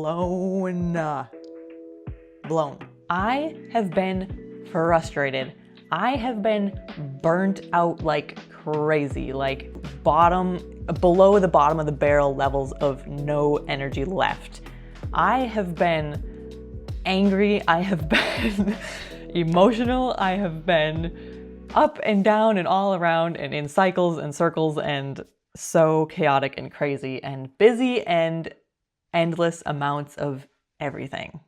blown. I have been frustrated. I have been burnt out like crazy, like below the bottom of the barrel levels of no energy left. I have been angry, I have been emotional, I have been up and down and all around and in cycles and circles and so chaotic and crazy and busy and endless amounts of everything.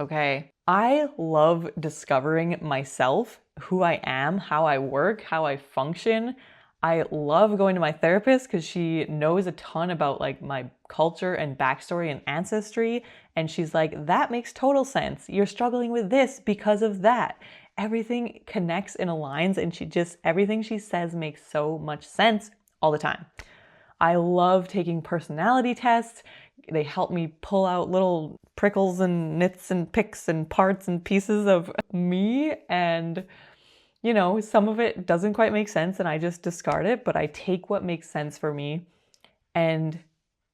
Okay? I love discovering myself, who I am, how I work, how I function. I love going to my therapist because she knows a ton about like my culture and backstory and ancestry. And she's like, that makes total sense. You're struggling with this because of that. Everything connects and aligns, and everything she says makes so much sense all the time. I love taking personality tests. They help me pull out little prickles and nits and picks and parts and pieces of me. And, you know, some of it doesn't quite make sense and I just discard it, but I take what makes sense for me. And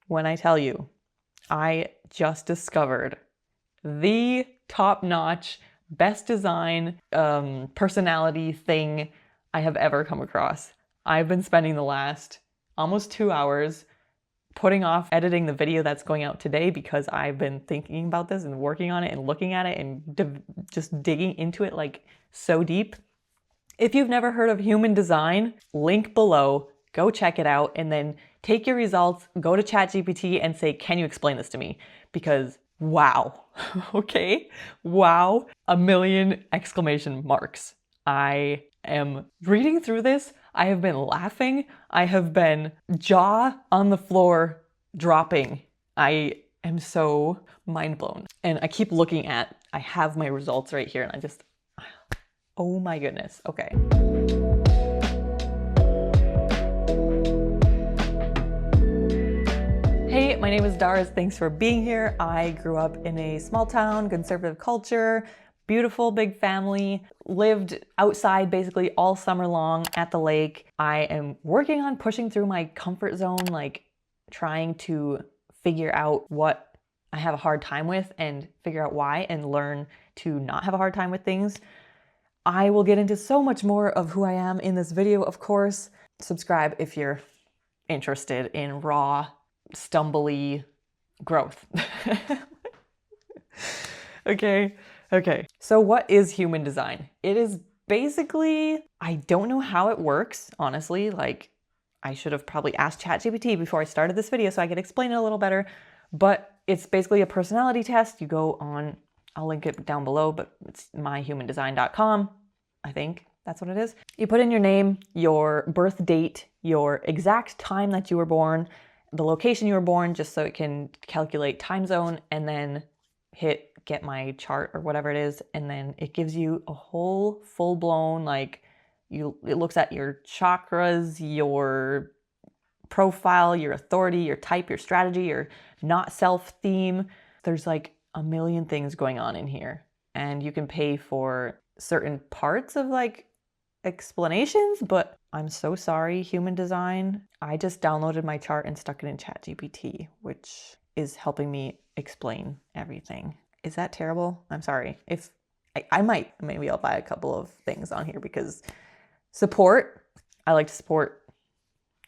when I tell you, I just discovered the top-notch, best design personality thing I have ever come across. I've been spending the last almost 2 hours putting off editing the video that's going out today because I've been thinking about this and working on it and looking at it and just digging into it like so deep. If you've never heard of human design, link below, go check it out, and then take your results, go to ChatGPT and say, can you explain this to me? Because wow, okay? Wow, a million exclamation marks. I am reading through this. I have been laughing. I have been jaw on the floor dropping. I am so mind blown. And I keep looking I have my results right here and oh my goodness. Okay. Hey, my name is Darz. Thanks for being here. I grew up in a small town, conservative culture, beautiful big family, lived outside basically all summer long at the lake. I am working on pushing through my comfort zone, like trying to figure out what I have a hard time with and figure out why and learn to not have a hard time with things. I will get into so much more of who I am in this video, of course. Subscribe if you're interested in raw, stumbly growth. Okay, so what is human design? It is basically, I don't know how it works, honestly. Like, I should have probably asked ChatGPT before I started this video so I could explain it a little better. But it's basically a personality test. You go on, I'll link it down below, but it's myhumandesign.com. I think that's what it is. You put in your name, your birth date, your exact time that you were born, the location you were born, just so it can calculate time zone, and then hit get my chart or whatever it is, and then it gives you a whole full-blown, like, it looks at your chakras, your profile, your authority, your type, your strategy, your not self theme. There's like a million things going on in here, and you can pay for certain parts of like explanations, but I'm so sorry, human design. I just downloaded my chart and stuck it in ChatGPT, which is helping me explain everything. Is that terrible? I'm sorry. If maybe I'll buy a couple of things on here because support, I like to support,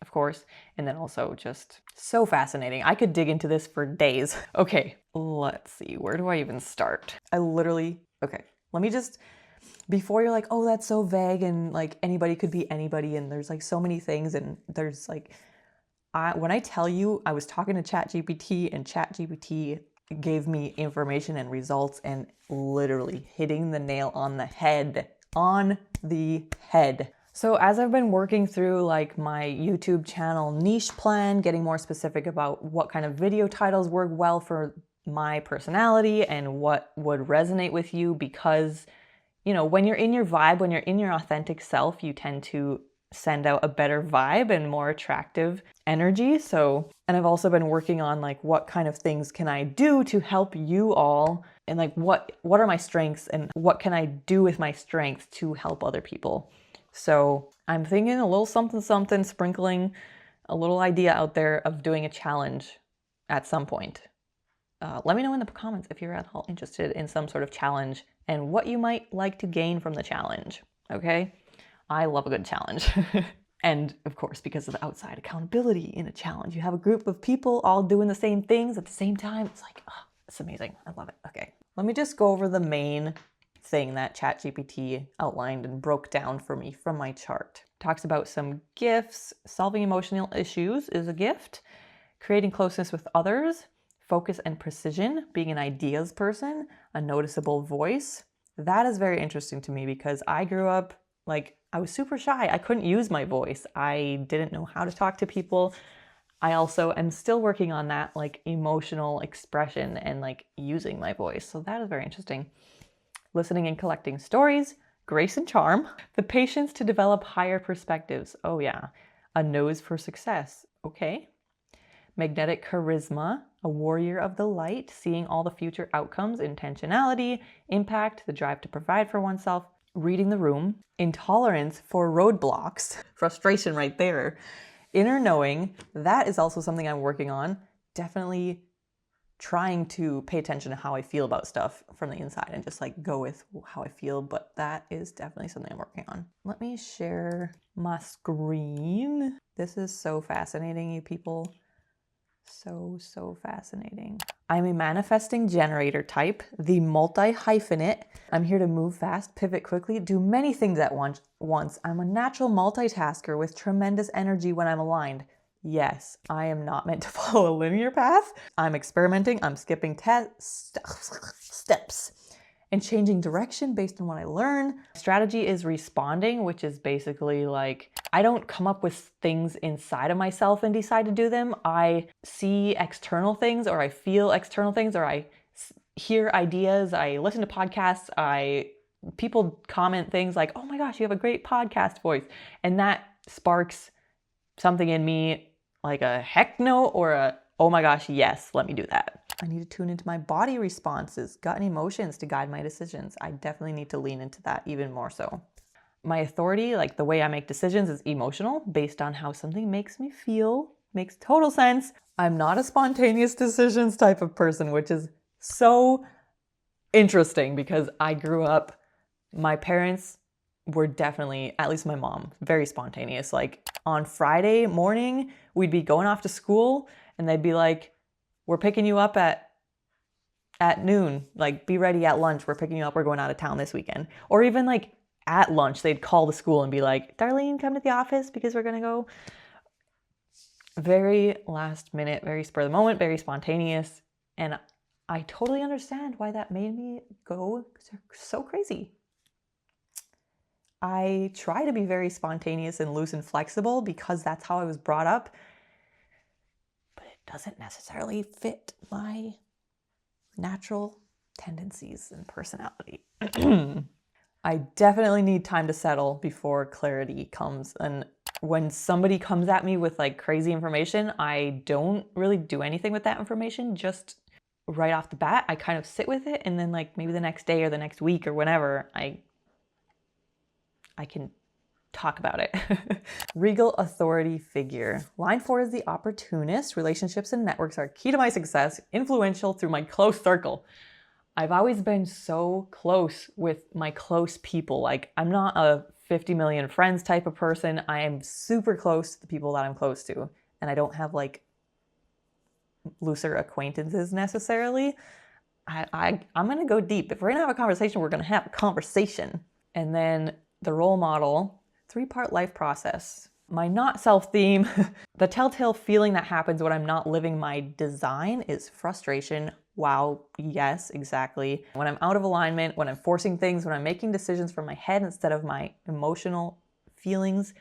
of course, and then also just so fascinating. I could dig into this for days. Okay, let's see. Where do I even start? Okay, let me just, before you're like, oh, that's so vague and like anybody could be anybody and there's like so many things and there's like, when I tell you I was talking to ChatGPT and ChatGPT gave me information and results and literally hitting the nail on the head. So as I've been working through like my YouTube channel niche plan, getting more specific about what kind of video titles work well for my personality and what would resonate with you, because, you know, when you're in your vibe, when you're in your authentic self, you tend to send out a better vibe and more attractive energy. So, and I've also been working on like what kind of things can I do to help you all, and like what are my strengths and what can I do with my strengths to help other people. So I'm thinking a little something, sprinkling a little idea out there of doing a challenge at some point. Let me know in the comments if you're at all interested in some sort of challenge and what you might like to gain from the challenge, okay? I love a good challenge. And of course, because of the outside accountability in a challenge, you have a group of people all doing the same things at the same time. It's like, oh, it's amazing. I love it. Okay, let me just go over the main thing that ChatGPT outlined and broke down for me from my chart. Talks about some gifts. Solving emotional issues is a gift. Creating closeness with others. Focus and precision. Being an ideas person. A noticeable voice. That is very interesting to me because I grew up like I was super shy. I couldn't use my voice. I didn't know how to talk to people. I also am still working on that like emotional expression and like using my voice. So that is very interesting. Listening and collecting stories, grace and charm, the patience to develop higher perspectives. Oh yeah. A nose for success. Okay. Magnetic charisma, a warrior of the light, seeing all the future outcomes, intentionality, impact, the drive to provide for oneself, reading the room, intolerance for roadblocks, frustration right there, inner knowing, that is also something I'm working on. Definitely trying to pay attention to how I feel about stuff from the inside and just like go with how I feel, but that is definitely something I'm working on. Let me share my screen. This is so fascinating, you people. So fascinating. I'm a manifesting generator type, the multi-hyphenate. I'm here to move fast, pivot quickly, do many things at once. I'm a natural multitasker with tremendous energy when I'm aligned. Yes, I am not meant to follow a linear path. I'm experimenting, I'm skipping steps and changing direction based on what I learn. Strategy is responding, which is basically like, I don't come up with things inside of myself and decide to do them. I see external things, or I feel external things, or I hear ideas, I listen to podcasts, people comment things like, oh my gosh, you have a great podcast voice. And that sparks something in me like a heck no or a, oh my gosh, yes, let me do that. I need to tune into my body responses, gut and emotions to guide my decisions. I definitely need to lean into that even more so. My authority, like the way I make decisions, is emotional, based on how something makes me feel. Makes total sense. I'm not a spontaneous decisions type of person, which is so interesting because I grew up, my parents were definitely, at least my mom, very spontaneous. Like on Friday morning, we'd be going off to school and they'd be like, we're picking you up at noon, like be ready at lunch. We're picking you up. We're going out of town this weekend. Or even like at lunch, they'd call the school and be like, Darlene, come to the office because we're going to go. Very last minute, very spur of the moment, very spontaneous. And I totally understand why that made me go so crazy. I try to be very spontaneous and loose and flexible because that's how I was brought up. But it doesn't necessarily fit my natural tendencies and personality. I definitely need time to settle before clarity comes. And when somebody comes at me with like crazy information, I don't really do anything with that information. Just right off the bat, I kind of sit with it. And then like maybe the next day or the next week or whenever, I can talk about it. Regal authority figure. Line 4 is the opportunist. Relationships and networks are key to my success, influential through my close circle. I've always been so close with my close people. Like I'm not a 50 million friends type of person. I am super close to the people that I'm close to. And I don't have like looser acquaintances necessarily. I'm going to go deep. If we're going to have a conversation, we're going to have a conversation. And then the role model, 3-part life process. My not self theme, the telltale feeling that happens when I'm not living my design is frustration. Wow, yes, exactly. When I'm out of alignment, when I'm forcing things, when I'm making decisions from my head instead of my emotional feelings,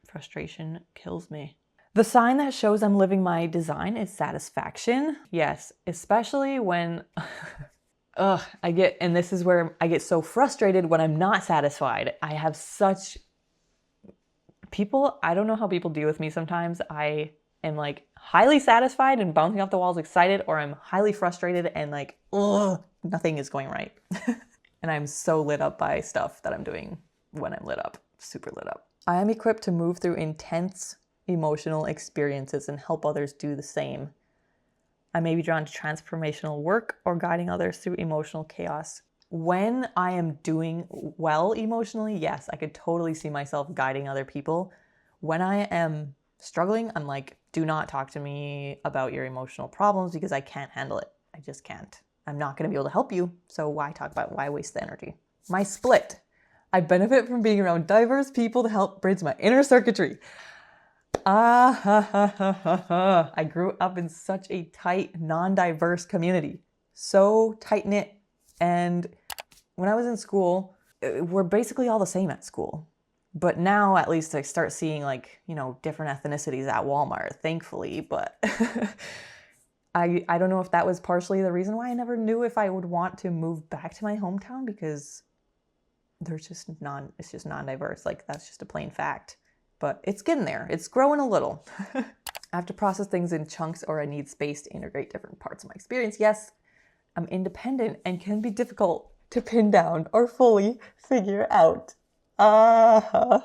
frustration kills me. The sign that shows I'm living my design is satisfaction. Yes, especially when and this is where I get so frustrated when I'm not satisfied. I have such people, I don't know how people deal with me sometimes. I am like highly satisfied and bouncing off the walls excited, or I'm highly frustrated and like, nothing is going right. And I'm so lit up by stuff that I'm doing when I'm lit up, super lit up. I am equipped to move through intense emotional experiences and help others do the same. I may be drawn to transformational work or guiding others through emotional chaos. When I am doing well emotionally, yes, I could totally see myself guiding other people. When I am struggling, I'm like, do not talk to me about your emotional problems because I can't handle it. I just can't. I'm not going to be able to help you. So why talk about it? Why waste the energy? My split. I benefit from being around diverse people to help bridge my inner circuitry. I grew up in such a tight, non-diverse community. So tight-knit. And when I was in school, we're basically all the same at school. But now at least I start seeing like, you know, different ethnicities at Walmart, thankfully. But I don't know if that was partially the reason why I never knew if I would want to move back to my hometown, because it's just non-diverse. Like, that's just a plain fact. But it's getting there. It's growing a little. I have to process things in chunks, or I need space to integrate different parts of my experience. Yes, I'm independent and can be difficult to pin down or fully figure out. I've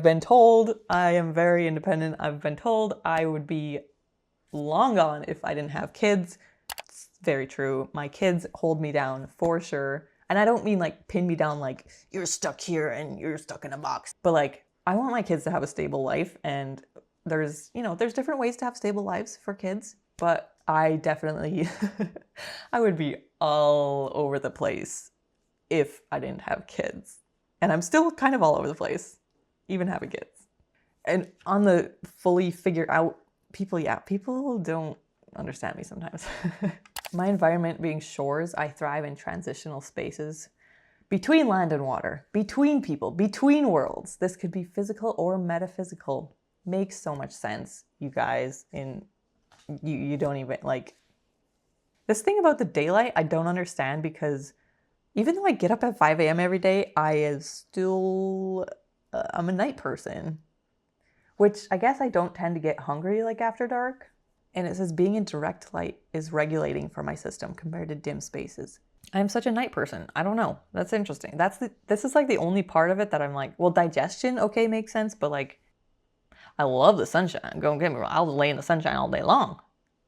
been told I am very independent. I've been told I would be long gone if I didn't have kids. It's very true. My kids hold me down for sure. And I don't mean like pin me down like you're stuck here and you're stuck in a box. But like, I want my kids to have a stable life, and there's different ways to have stable lives for kids, but I definitely, I would be all over the place if I didn't have kids. And I'm still kind of all over the place, even having kids. And on the fully figure out people, yeah, people don't understand me sometimes. My environment being shores, I thrive in transitional spaces between land and water, between people, between worlds. This could be physical or metaphysical. Makes so much sense, you guys. You don't even, like, this thing about the daylight, I don't understand, because even though I get up at 5 a.m. every day, I'm a night person, which I guess I don't tend to get hungry like after dark. And it says being in direct light is regulating for my system compared to dim spaces. I'm such a night person. I don't know. That's interesting. This is like the only part of it that I'm like, well, digestion, okay, makes sense, but like, I love the sunshine. Don't get me wrong. I'll lay in the sunshine all day long,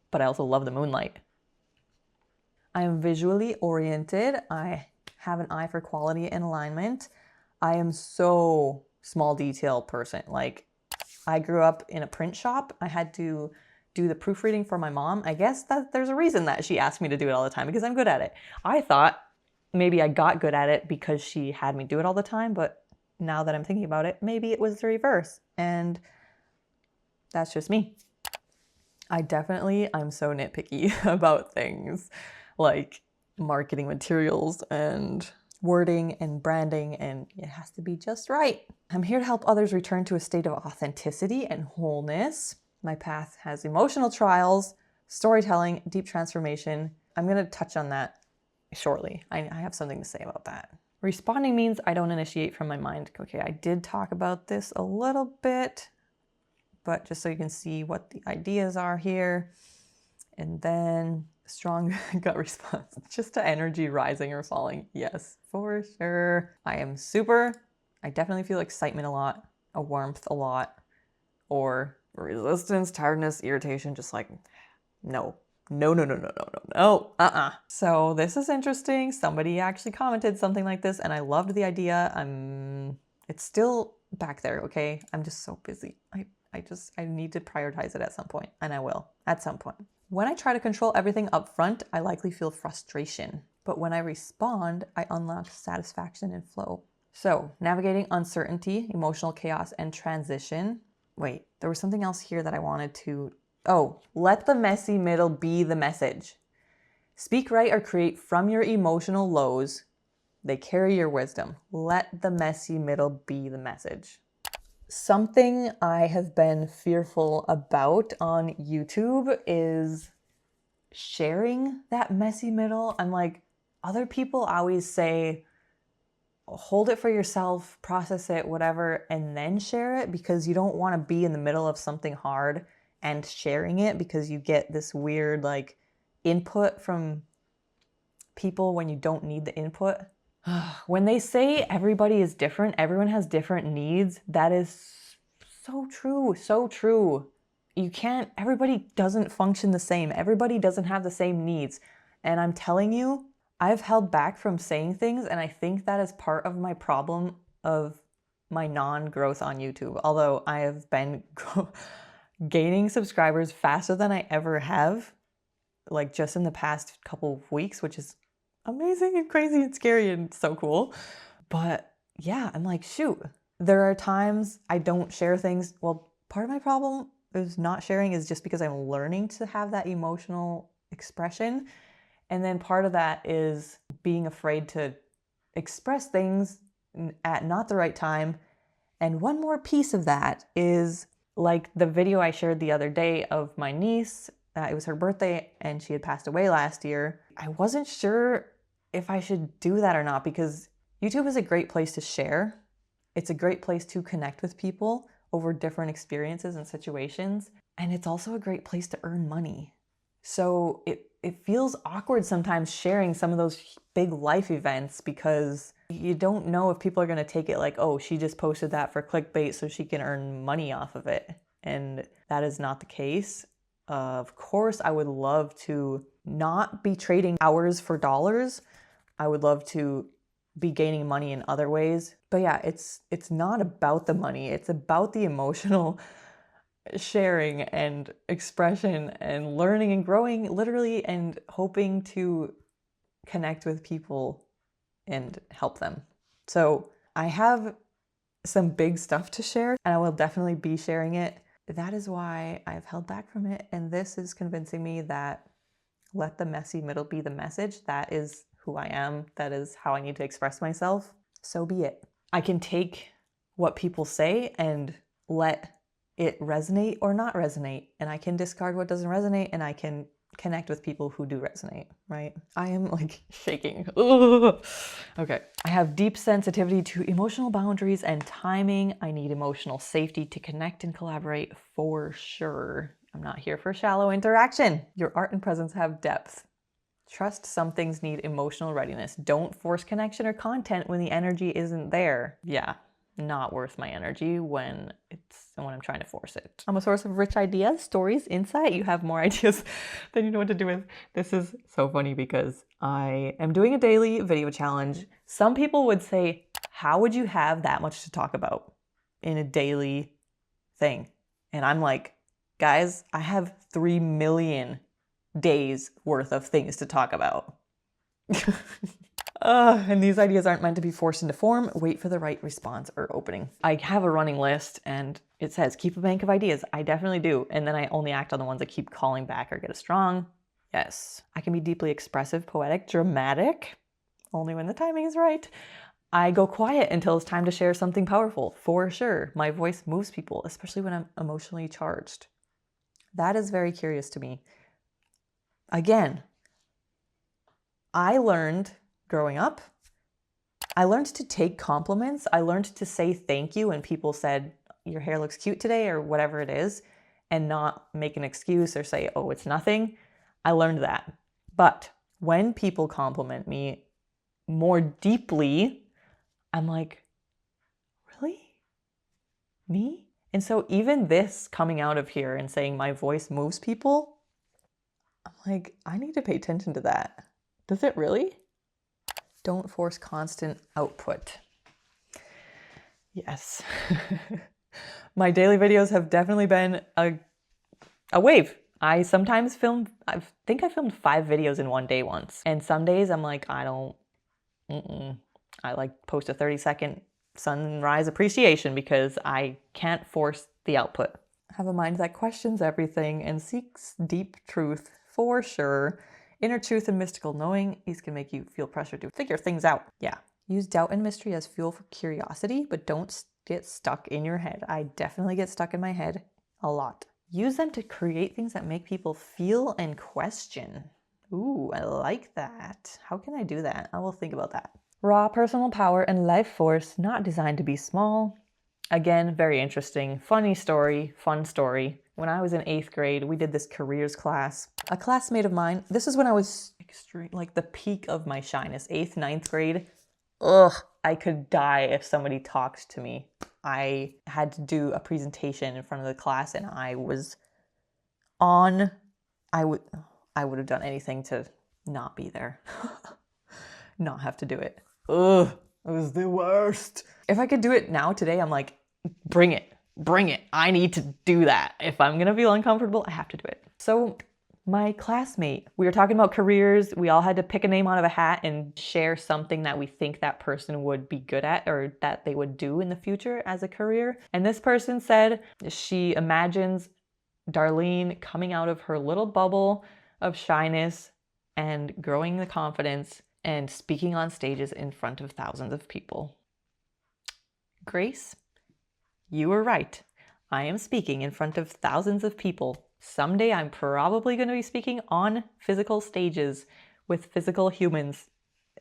but I also love the moonlight. I am visually oriented. I have an eye for quality and alignment. I am so small detail person. Like, I grew up in a print shop. I had to do the proofreading for my mom. I guess that there's a reason that she asked me to do it all the time, because I'm good at it. I thought maybe I got good at it because she had me do it all the time, but now that I'm thinking about it, maybe it was the reverse, and that's just me. I'm so nitpicky about things like marketing materials and wording and branding, and it has to be just right. I'm here to help others return to a state of authenticity and wholeness. My path has emotional trials, storytelling, deep transformation. I'm going to touch on that shortly. I have something to say about that. Responding means I don't initiate from my mind. Okay, I did talk about this a little bit, but just so you can see what the ideas are here. And then strong gut response, just to energy rising or falling. Yes, for sure. I definitely feel excitement a lot, a warmth a lot, or resistance, tiredness, irritation, just like, no. So this is interesting. Somebody actually commented something like this, and I loved the idea. It's still back there, okay? I'm just so busy. I need to prioritize it at some point, and I will at some point. When I try to control everything up front, I likely feel frustration. But when I respond, I unlock satisfaction and flow. So navigating uncertainty, emotional chaos, and transition. Wait, there was something else here that I wanted to... Oh, let the messy middle be the message. Speak, write, or create from your emotional lows. They carry your wisdom. Let the messy middle be the message. Something I have been fearful about on YouTube is sharing that messy middle. I'm like, other people always say, hold it for yourself, process it, whatever, and then share it, because you don't want to be in the middle of something hard and sharing it, because you get this weird like input from people when you don't need the input. When they say everybody is different, everyone has different needs, that is so true, so true. you can't, everybody doesn't function the same. Everybody doesn't have the same needs. And I'm telling you, I've held back from saying things, and I think that is part of my problem of my non-growth on YouTube. Although I have been gaining subscribers faster than I ever have, like just in the past couple of weeks, which is amazing and crazy and scary and so cool. But yeah, I'm like, shoot, there are times I don't share things. Well, part of my problem is not sharing is just because I'm learning to have that emotional expression. And then part of that is being afraid to express things at not the right time. And one more piece of that is like the video I shared the other day of my niece. It was her birthday and she had passed away last year. I wasn't sure if I should do that or not because YouTube is a great place to share. It's a great place to connect with people over different experiences and situations. And it's also a great place to earn money. So it feels awkward sometimes sharing some of those big life events because you don't know if people are going to take it like, oh, she just posted that for clickbait so she can earn money off of it. And that is not the case. Of course, I would love to not be trading hours for dollars. I would love to be gaining money in other ways. But yeah, it's not about the money. It's about the emotional sharing and expression and learning and growing literally and hoping to connect with people and help them. So I have some big stuff to share and I will definitely be sharing it. That is why I've held back from it. And this is convincing me that let the messy middle be the message. That is who I am. That is how I need to express myself. So be it. I can take what people say and let it resonate or not resonate. And I can discard what doesn't resonate and I can connect with people who do resonate, right? I am like shaking. Ugh. Okay. I have deep sensitivity to emotional boundaries and timing. I need emotional safety to connect and collaborate for sure. I'm not here for shallow interaction. Your art and presence have depth. Trust some things need emotional readiness. Don't force connection or content when the energy isn't there. Yeah, not worth my energy when I'm trying to force it. I'm a source of rich ideas, stories, insight. You have more ideas than you know what to do with. This is so funny because I am doing a daily video challenge. Some people would say, how would you have that much to talk about in a daily thing? And I'm like, guys, I have 3 million days worth of things to talk about. And these ideas aren't meant to be forced into form. Wait for the right response or opening. I have a running list and it says keep a bank of ideas. I definitely do. And then I only act on the ones that keep calling back or get a strong yes. I can be deeply expressive, poetic, dramatic, only when the timing is right. I go quiet until it's time to share something powerful, for sure. My voice moves people, especially when I'm emotionally charged. That is very curious to me. Again, I learned growing up, I learned to take compliments. I learned to say thank you when people said, your hair looks cute today or whatever it is, and not make an excuse or say, oh, it's nothing. I learned that. But when people compliment me more deeply, I'm like, really? Me? And so even this coming out of here and saying my voice moves people, I'm like, I need to pay attention to that. Does it really? Don't force constant output. Yes. My daily videos have definitely been a wave. I sometimes I think I filmed 5 videos in one day once. And some days I'm like, I like post a 30-second sunrise appreciation because I can't force the output. I have a mind that questions everything and seeks deep truth for sure. Inner truth and mystical knowing, these can make you feel pressure to figure things out. Yeah. Use doubt and mystery as fuel for curiosity, but don't get stuck in your head. I definitely get stuck in my head a lot. Use them to create things that make people feel and question. Ooh, I like that. How can I do that? I will think about that. Raw personal power and life force, not designed to be small. Again, very interesting. Funny story, fun story. When I was in 8th grade, we did this careers class. A classmate of mine, this is when I was extreme, like the peak of my shyness, 8th, 9th grade. Ugh, I could die if somebody talked to me. I had to do a presentation in front of the class and I was I would have done anything to not be there. Not have to do it. Ugh, it was the worst. If I could do it now today, I'm like, bring it. Bring it. I need to do that. If I'm gonna feel uncomfortable, I have to do it. So my classmate, we were talking about careers. We all had to pick a name out of a hat and share something that we think that person would be good at or that they would do in the future as a career. And this person said she imagines Darlene coming out of her little bubble of shyness and growing the confidence and speaking on stages in front of thousands of people. Grace, you were right. I am speaking in front of thousands of people. Someday I'm probably going to be speaking on physical stages with physical humans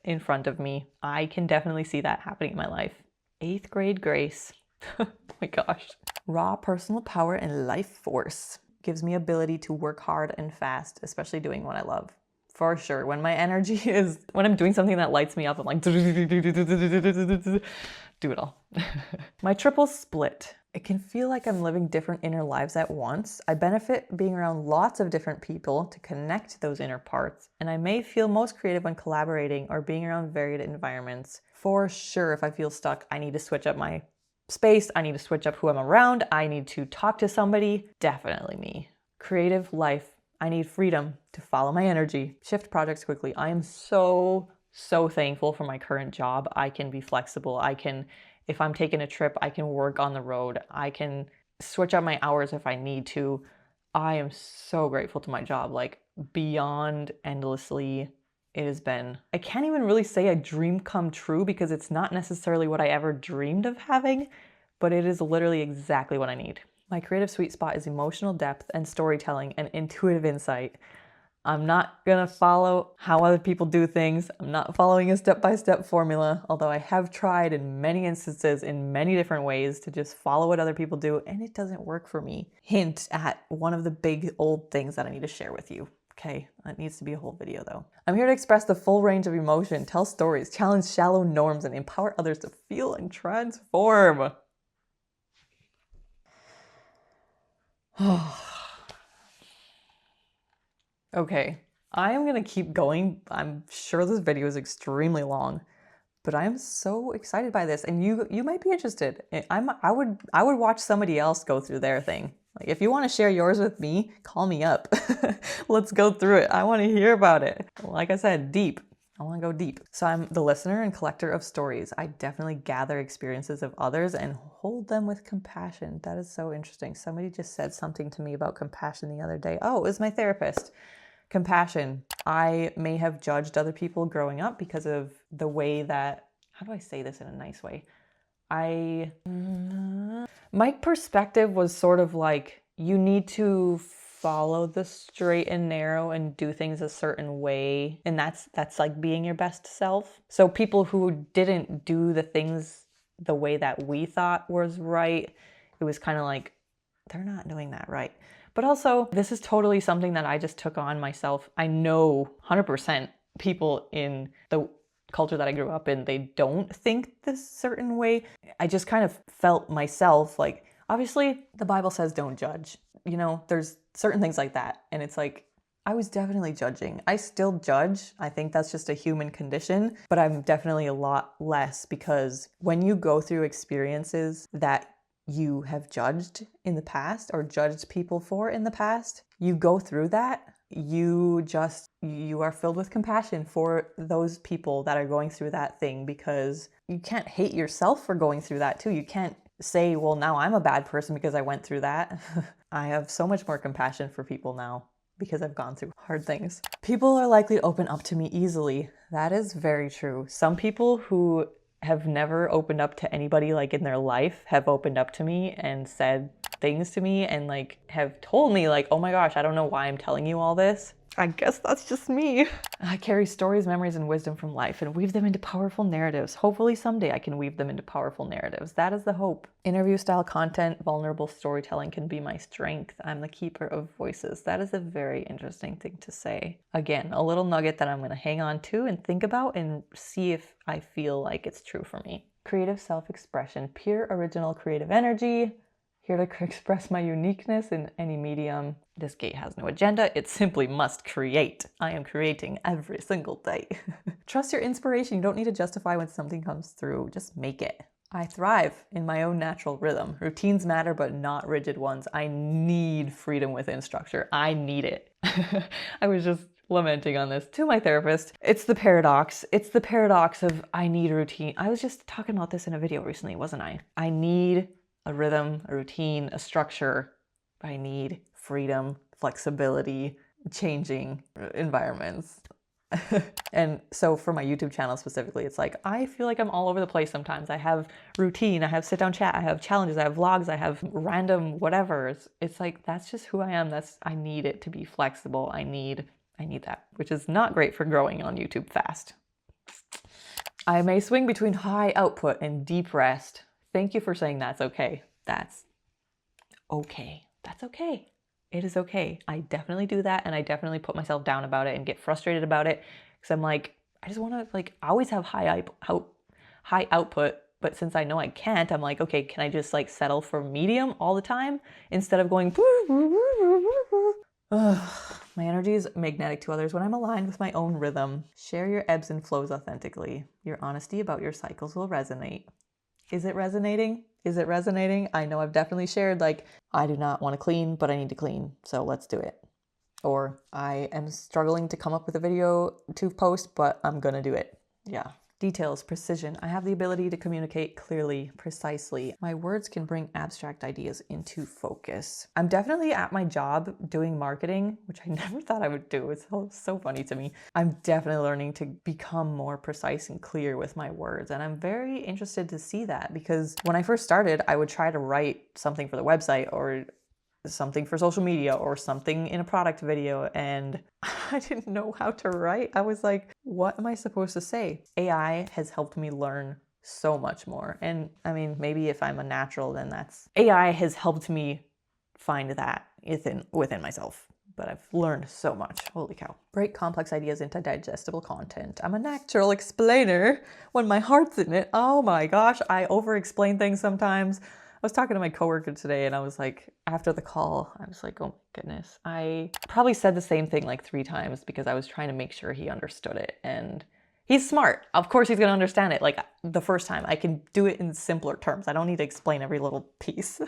in front of me. I can definitely see that happening in my life. 8th grade Grace. Oh my gosh. Raw personal power and life force gives me ability to work hard and fast, especially doing what I love. For sure. When my energy is, when I'm doing something that lights me up, I'm like, do it all. My triple split. It can feel like I'm living different inner lives at once. I benefit being around lots of different people to connect those inner parts, and I may feel most creative when collaborating or being around varied environments. For sure, if I feel stuck, I need to switch up my space. I need to switch up who I'm around. I need to talk to somebody. Definitely me. Creative life. I need freedom to follow my energy. Shift projects quickly. I am so thankful for my current job. I can be flexible. If I'm taking a trip, I can work on the road. I can switch up my hours if I need to. I am so grateful to my job, like beyond endlessly. It has been, I can't even really say a dream come true because it's not necessarily what I ever dreamed of having, but it is literally exactly what I need. My creative sweet spot is emotional depth and storytelling and intuitive insight. I'm not gonna follow how other people do things. I'm not following a step-by-step formula, although I have tried in many instances in many different ways to just follow what other people do, and it doesn't work for me. Hint at one of the big old things that I need to share with you. Okay, that needs to be a whole video though. I'm here to express the full range of emotion, tell stories, challenge shallow norms, and empower others to feel and transform. Okay, I am gonna keep going. I'm sure this video is extremely long, but I am so excited by this, and you might be interested. I would watch somebody else go through their thing. Like if you want to share yours with me, call me up. Let's go through it. I want to hear about it. Like I said, deep. I want to go deep. So I'm the listener and collector of stories. I definitely gather experiences of others and hold them with compassion. That is so interesting. Somebody just said something to me about compassion the other day. Oh, it was my therapist. Compassion. I may have judged other people growing up because of the way that, how do I say this in a nice way? My perspective was sort of like, you need to follow the straight and narrow and do things a certain way. And that's like being your best self. So people who didn't do the things the way that we thought was right, it was kind of like, they're not doing that right. But also, this is totally something that I just took on myself. I know 100% people in the culture that I grew up in, they don't think this certain way. I just kind of felt myself like, obviously, the Bible says don't judge. You know, there's certain things like that. And it's like, I was definitely judging. I still judge. I think that's just a human condition, but I'm definitely a lot less because when you go through experiences that you have judged in the past or judged people for in the past, you go through that, you are filled with compassion for those people that are going through that thing because you can't hate yourself for going through that too. You can't say, well, now I'm a bad person because I went through that. I have so much more compassion for people now because I've gone through hard things. People are likely to open up to me easily. That is very true. Some people who have never opened up to anybody like in their life have opened up to me and said things to me and like have told me like, oh my gosh, I don't know why I'm telling you all this. I guess that's just me. I carry stories, memories, and wisdom from life and weave them into powerful narratives. Hopefully someday I can weave them into powerful narratives. That is the hope. Interview style content, vulnerable storytelling can be my strength. I'm the keeper of voices. That is a very interesting thing to say. Again, a little nugget that I'm going to hang on to and think about and see if I feel like it's true for me. Creative self-expression, pure original creative energy. here to express my uniqueness in any medium. This gate has no agenda, it simply must create. I am creating every single day. Trust your inspiration. You don't need to justify when something comes through, just make it. I thrive in my own natural rhythm. Routines matter, but not rigid ones. I need freedom within structure. I need it. I was just lamenting on this to my therapist. It's the paradox. It's the paradox of I need a routine. I was just talking about this in a video recently, wasn't I? I need a rhythm, a routine, a structure. I need freedom, flexibility, changing environments. And so for my YouTube channel specifically, it's like, I feel like I'm all over the place sometimes. I have routine, I have sit down chat, I have challenges, I have vlogs, I have random whatever. It's like, that's just who I am. I need it to be flexible. I need that, which is not great for growing on YouTube fast. I may swing between high output and deep rest. Thank you for saying that's okay. That's okay. That's okay. It is okay. I definitely do that, and I definitely put myself down about it and get frustrated about it because I'm like, I just want to like always have high output, but since I know I can't, I'm like, okay, can I just like settle for medium all the time instead of going my energy is magnetic to others when I'm aligned with my own rhythm. Share your ebbs and flows authentically. Your honesty about your cycles will resonate. Is it resonating? Is it resonating? I know I've definitely shared like, I do not want to clean, but I need to clean, so let's do it. Or I am struggling to come up with a video to post, but I'm gonna do it. Yeah. Details, precision. I have the ability to communicate clearly, precisely. My words can bring abstract ideas into focus. I'm definitely at my job doing marketing, which I never thought I would do. It's so funny to me. I'm definitely learning to become more precise and clear with my words. And I'm very interested to see that because when I first started, I would try to write something for the website or something for social media or something in a product video, and I didn't know how to write. I was like, what am I supposed to say? AI has helped me learn so much more. And I mean, maybe if I'm a natural, then AI has helped me find that within myself. But I've learned so much. Holy cow. Break complex ideas into digestible content. I'm a natural explainer when my heart's in it. Oh my gosh, I over-explain things sometimes. I was talking to my coworker today and I was like, after the call, I was like, oh my goodness. I probably said the same thing like 3 times because I was trying to make sure he understood it. And he's smart. Of course he's going to understand it. Like the first time I can do it in simpler terms. I don't need to explain every little piece.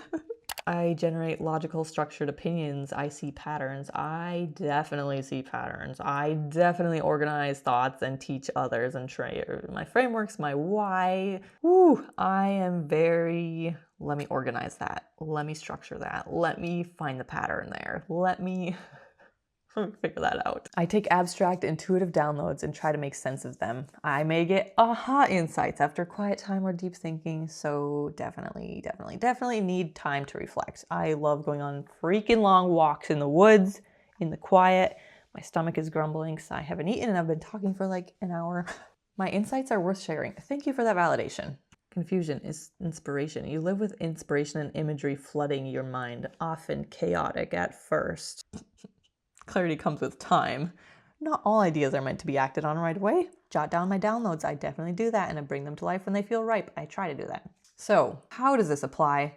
I generate logical, structured opinions. I see patterns. I definitely see patterns. I definitely organize thoughts and teach others and train my frameworks, my why. Woo, I am very... Let me organize that. Let me structure that. Let me find the pattern there. Let me figure that out. I take abstract, intuitive downloads and try to make sense of them. I may get aha insights after quiet time or deep thinking, so definitely need time to reflect. I love going on freaking long walks in the woods, in the quiet. My stomach is grumbling because I haven't eaten and I've been talking for like an hour. My insights are worth sharing. Thank you for that validation. Confusion is inspiration. You live with inspiration and imagery flooding your mind, often chaotic at first. Clarity comes with time. Not all ideas are meant to be acted on right away. Jot down my downloads. I definitely do that, and I bring them to life when they feel ripe. I try to do that. So, how does this apply?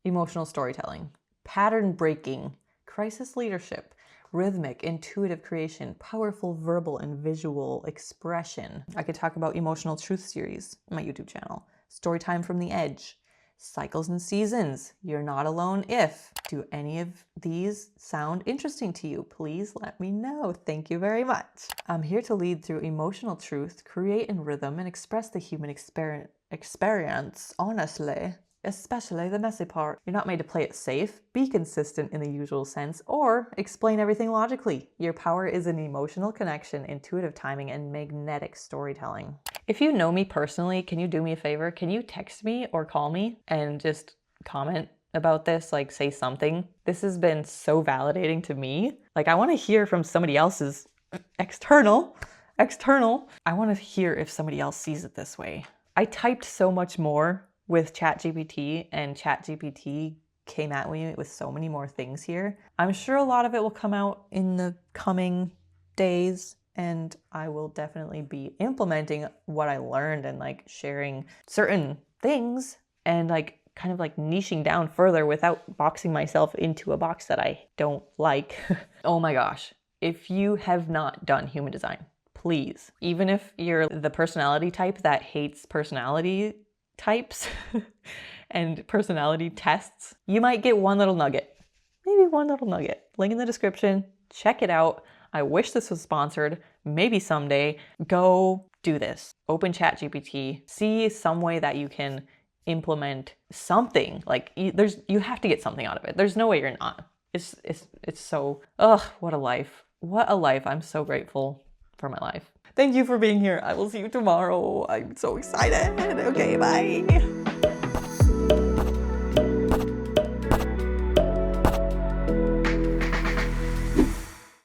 Emotional storytelling, pattern breaking, crisis leadership, rhythmic, intuitive creation, powerful verbal and visual expression. I could talk about emotional truth series on my YouTube channel. Storytime from the edge, cycles and seasons, you're not alone if. Do any of these sound interesting to you? Please let me know. Thank you very much. I'm here to lead through emotional truth, create in rhythm, and express the human experience honestly. Especially the messy part. You're not made to play it safe, be consistent in the usual sense, or explain everything logically. Your power is in emotional connection, intuitive timing, and magnetic storytelling. If you know me personally, can you do me a favor? Can you text me or call me and just comment about this? Like say something. This has been so validating to me. Like I want to hear from somebody else's external. I want to hear if somebody else sees it this way. I typed so much more with ChatGPT, and ChatGPT came at me with so many more things here. I'm sure a lot of it will come out in the coming days, and I will definitely be implementing what I learned and like sharing certain things and like kind of like niching down further without boxing myself into a box that I don't like. Oh my gosh. If you have not done human design, please, even if you're the personality type that hates personality types and personality tests, you might get one little nugget. Maybe one little nugget. Link in the description. Check it out. I wish this was sponsored. Maybe someday. Go do this. Open ChatGPT. See some way that you can implement something. Like you have to get something out of it. There's no way you're not. It's so, ugh, what a life. What a life. I'm so grateful for my life. Thank you for being here. I will see you tomorrow. I'm so excited. Okay, bye.